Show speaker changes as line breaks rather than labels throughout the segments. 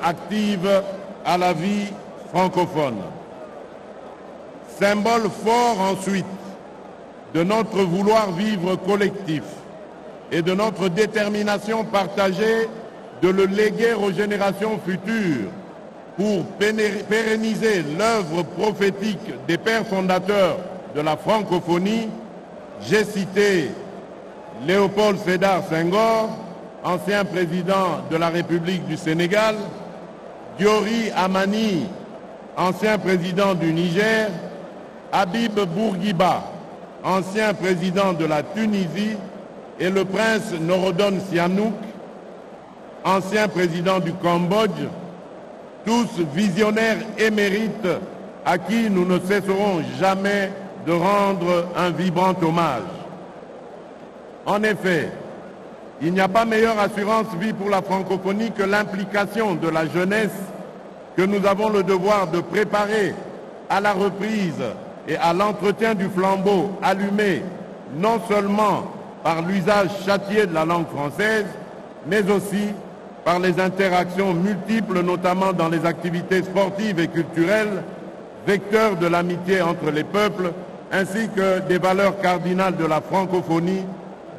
Active à la vie francophone. Symbole fort ensuite de notre vouloir vivre collectif et de notre détermination partagée de le léguer aux générations futures pour pérenniser l'œuvre prophétique des pères fondateurs de la francophonie. J'ai cité Léopold Sédar Senghor, ancien président de la République du Sénégal, Diori Amani, ancien président du Niger, Habib Bourguiba, ancien président de la Tunisie, et le prince Norodom Sihanouk, ancien président du Cambodge, tous visionnaires émérites à qui nous ne cesserons jamais de rendre un vibrant hommage. En effet, il n'y a pas meilleure assurance vie pour la francophonie que l'implication de la jeunesse que nous avons le devoir de préparer à la reprise et à l'entretien du flambeau allumé non seulement par l'usage châtié de la langue française, mais aussi par les interactions multiples, notamment dans les activités sportives et culturelles, vecteurs de l'amitié entre les peuples, ainsi que des valeurs cardinales de la francophonie,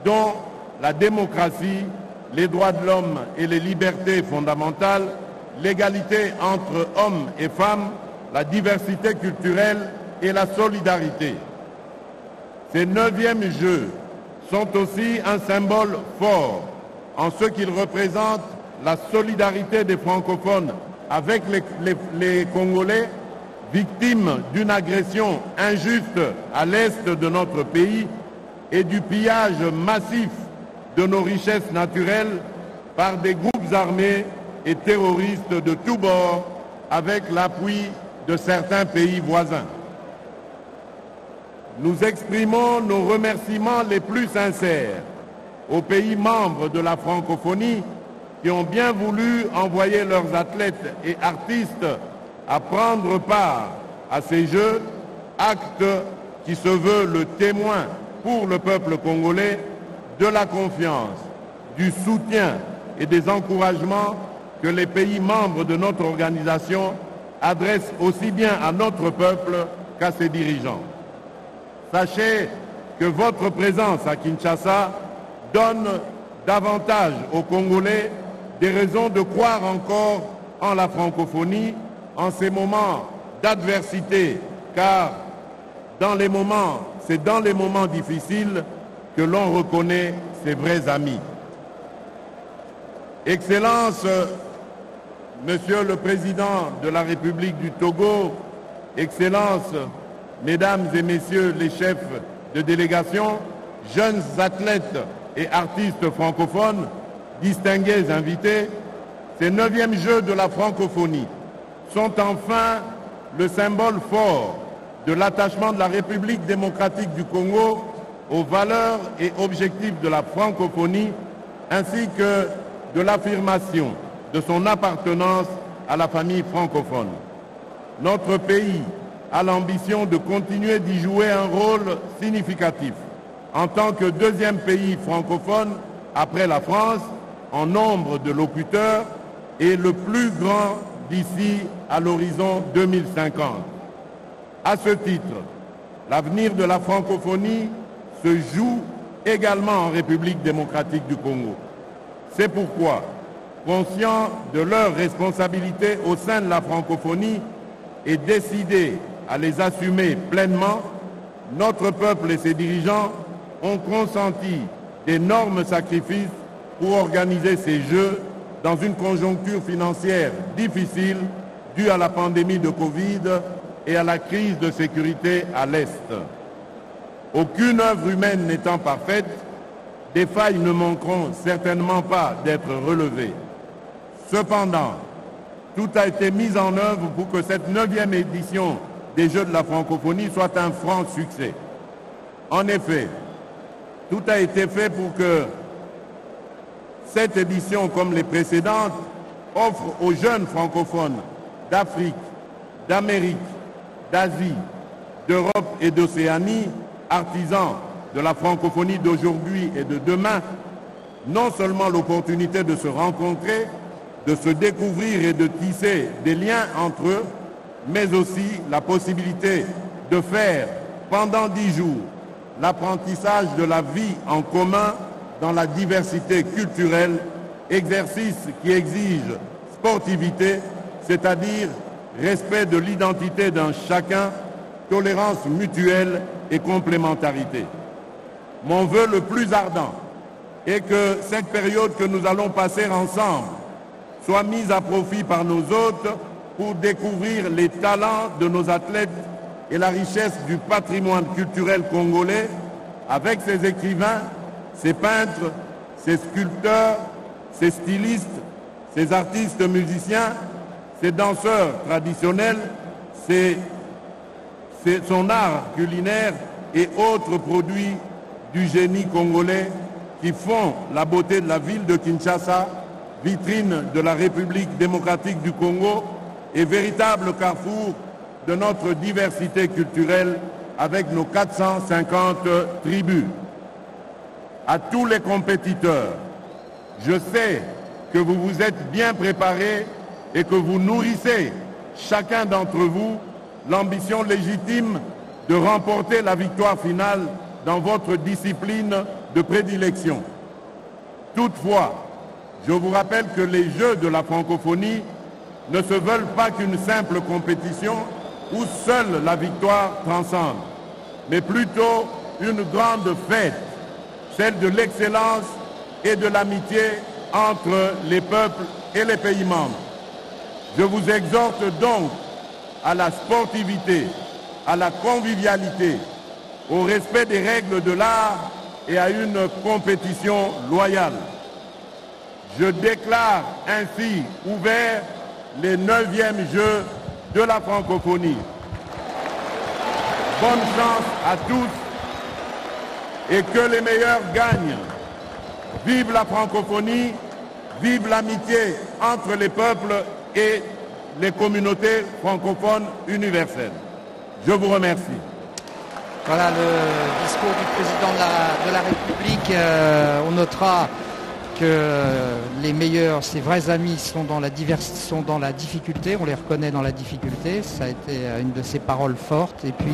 dont la démocratie, les droits de l'homme et les libertés fondamentales, l'égalité entre hommes et femmes, la diversité culturelle et la solidarité. Ces 9e Jeux sont aussi un symbole fort en ce qu'ils représentent la solidarité des francophones avec les Congolais, victimes d'une agression injuste à l'est de notre pays et du pillage massif de nos richesses naturelles par des groupes armés et terroristes de tous bords avec l'appui de certains pays voisins. Nous exprimons nos remerciements les plus sincères aux pays membres de la francophonie qui ont bien voulu envoyer leurs athlètes et artistes à prendre part à ces Jeux, acte qui se veut le témoin pour le peuple congolais de la confiance, du soutien et des encouragements que les pays membres de notre organisation adressent aussi bien à notre peuple qu'à ses dirigeants. Sachez que votre présence à Kinshasa donne davantage aux Congolais des raisons de croire encore en la francophonie en ces moments d'adversité, car c'est dans les moments difficiles que l'on reconnaît ses vrais amis. Excellences, Monsieur le Président de la République du Togo, Excellences, Mesdames et Messieurs les chefs de délégation, jeunes athlètes et artistes francophones, distingués invités, ces 9e Jeux de la francophonie sont enfin le symbole fort de l'attachement de la République démocratique du Congo aux valeurs et objectifs de la francophonie, ainsi que de l'affirmation de son appartenance à la famille francophone. Notre pays a l'ambition de continuer d'y jouer un rôle significatif en tant que 2e pays francophone après la France en nombre de locuteurs et le plus grand d'ici à l'horizon 2050. À ce titre, l'avenir de la francophonie se joue également en République démocratique du Congo. C'est pourquoi, conscient de leurs responsabilités au sein de la francophonie et décidé à les assumer pleinement, notre peuple et ses dirigeants ont consenti d'énormes sacrifices pour organiser ces Jeux dans une conjoncture financière difficile due à la pandémie de Covid et à la crise de sécurité à l'Est. Aucune œuvre humaine n'étant parfaite, des failles ne manqueront certainement pas d'être relevées. Cependant, tout a été mis en œuvre pour que cette 9e édition des Jeux de la francophonie soit un franc succès. En effet, tout a été fait pour que cette édition, comme les précédentes, offre aux jeunes francophones d'Afrique, d'Amérique, d'Asie, d'Europe et d'Océanie, artisans de la francophonie d'aujourd'hui et de demain, non seulement l'opportunité de se rencontrer, de se découvrir et de tisser des liens entre eux, mais aussi la possibilité de faire pendant 10 jours l'apprentissage de la vie en commun dans la diversité culturelle, exercice qui exige sportivité, c'est-à-dire respect de l'identité d'un chacun, tolérance mutuelle et complémentarité. Mon vœu le plus ardent est que cette période que nous allons passer ensemble soit mise à profit par nos hôtes pour découvrir les talents de nos athlètes et la richesse du patrimoine culturel congolais avec ses écrivains, ses peintres, ses sculpteurs, ses stylistes, ses artistes musiciens, ses danseurs traditionnels, son art culinaire et autres produits du génie congolais qui font la beauté de la ville de Kinshasa, vitrine de la République démocratique du Congo et véritable carrefour de notre diversité culturelle avec nos 450 tribus. À tous les compétiteurs, je sais que vous vous êtes bien préparés et que vous nourrissez, chacun d'entre vous, l'ambition légitime de remporter la victoire finale dans votre discipline de prédilection. Toutefois, je vous rappelle que les Jeux de la francophonie ne se veulent pas qu'une simple compétition où seule la victoire transcende, mais plutôt une grande fête, celle de l'excellence et de l'amitié entre les peuples et les pays membres. Je vous exhorte donc à la sportivité, à la convivialité, au respect des règles de l'art et à une compétition loyale. Je déclare ainsi ouverts les 9e Jeux de la francophonie. Bonne chance à tous et que les meilleurs gagnent. Vive la francophonie, vive l'amitié entre les peuples et les communautés francophones universelles. Je vous remercie.
Voilà le discours du président de la République. On notera que les meilleurs, ses vrais amis sont dans la difficulté, on les reconnaît dans la difficulté, ça a été une de ses paroles fortes. Et puis